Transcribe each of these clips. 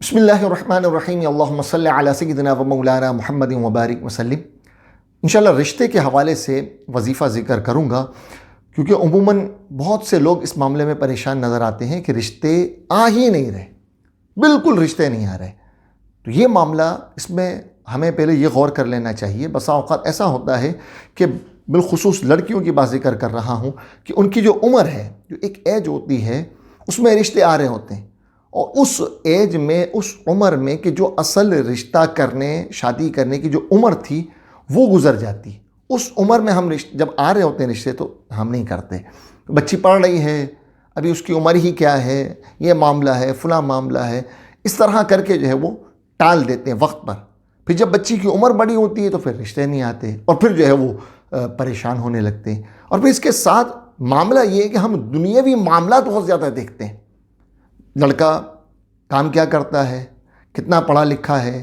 बिस्मिल्लाहिर्रहमानिर्रहीम अल्लाहुम्मा सल्लि अला सय्यिदिना व मौलाना मुहम्मदिन व बारिक वसल्लिम। इंशाअल्लाह रिश्ते के हवाले से वजीफ़ा ज़िक्र करूँगा, क्योंकि उमूमन बहुत से लोग इस मामले में परेशान नज़र आते हैं कि रिश्ते आ ही नहीं रहे, बिल्कुल रिश्ते नहीं आ रहे। तो ये मामला, इसमें हमें पहले ये गौर कर लेना चाहिए। बसा औक़ात ऐसा होता है कि बिलखुसूस लड़कियों की बात ज़िक्र कर रहा हूँ कि उनकी जो उम्र है, जो एक एज होती है, उसमें रिश्ते आ रहे होते हैं, और उस एज में, उस उम्र में कि जो असल रिश्ता करने, शादी करने की जो उम्र थी वो गुज़र जाती। उस उम्र में हम जब आ रहे होते हैं रिश्ते, तो हम नहीं करते। बच्ची पढ़ रही है, अभी उसकी उम्र ही क्या है, ये मामला है, फला मामला है, इस तरह करके जो है वो टाल देते हैं वक्त पर। फिर जब बच्ची की उम्र बड़ी होती है तो फिर रिश्ते नहीं आते, और फिर जो है वो परेशान होने लगते हैं। और फिर इसके साथ मामला ये है कि हम दुनियावी मामला बहुत ज़्यादा देखते हैं। लड़का काम क्या करता है, कितना पढ़ा लिखा है,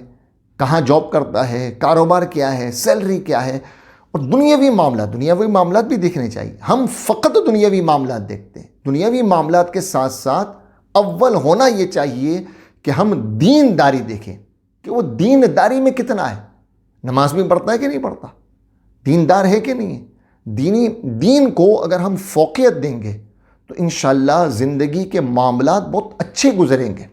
कहाँ जॉब करता है, कारोबार क्या है, सैलरी क्या है, और दुनियावी मामला भी देखने चाहिए। हम फ़कत दुनियावी मामला देखते हैं। दुनियावी मामला के साथ साथ अव्वल होना ये चाहिए कि हम दीनदारी देखें कि वो दीनदारी में कितना है। नमाज भी पढ़ता है कि नहीं पढ़ता, दीनदार है कि नहीं है। दीन को अगर हम फ़ौक़ियत देंगे तो इंशाअल्लाह ज़िंदगी के मामलात बहुत अच्छे गुजरेंगे।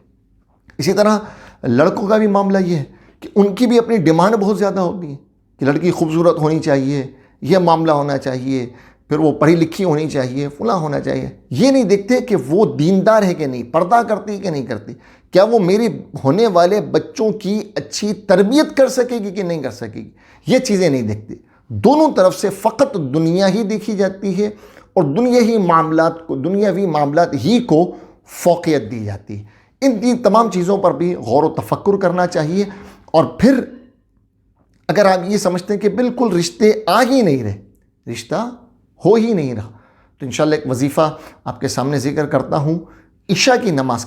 इसी तरह लड़कों का भी मामला ये है कि उनकी भी अपनी डिमांड बहुत ज़्यादा होती है कि लड़की खूबसूरत होनी चाहिए, यह मामला होना चाहिए, फिर वो पढ़ी लिखी होनी चाहिए, फला होना चाहिए। ये नहीं देखते कि वो दीनदार है कि नहीं, पर्दा करती है कि नहीं करती, क्या वो मेरे होने वाले बच्चों की अच्छी तरबियत कर सकेगी कि नहीं कर सकेगी। ये चीज़ें नहीं देखते। दोनों तरफ से फ़कत दुनिया ही देखी जाती है, और दुनियावी मामलात ही को फ़ौक़ियत दी जाती है। इन तमाम चीज़ों पर भी गौर व तफक्कुर करना चाहिए। और फिर अगर आप ये समझते हैं कि बिल्कुल रिश्ते आ ही नहीं रहे, रिश्ता हो ही नहीं रहा, तो इंशाअल्लाह एक वजीफ़ा आपके सामने ज़िक्र करता हूँ। इशा की नमाज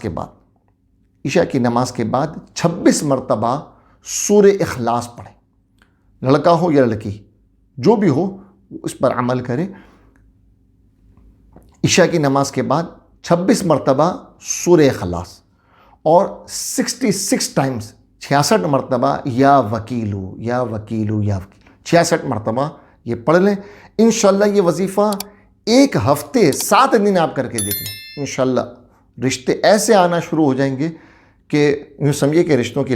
के बाद 26 मरतबा सूरे इखलास पढ़ें। लड़का हो या लड़की, जो भी हो, उस पर अमल करें। इशा की नमाज के बाद 26 मरतबा सूरे इखलास, और 66 टाइम्स, 66 मरतबा या वकीलू 66 मरतबा ये पढ़ लें। इंशाअल्लाह ये वजीफ़ा एक हफ्ते 7 दिन आप करके देख लें। इंशाअल्लाह रिश्ते ऐसे आना शुरू हो जाएंगे कि यूँ समझिए कि रिश्तों की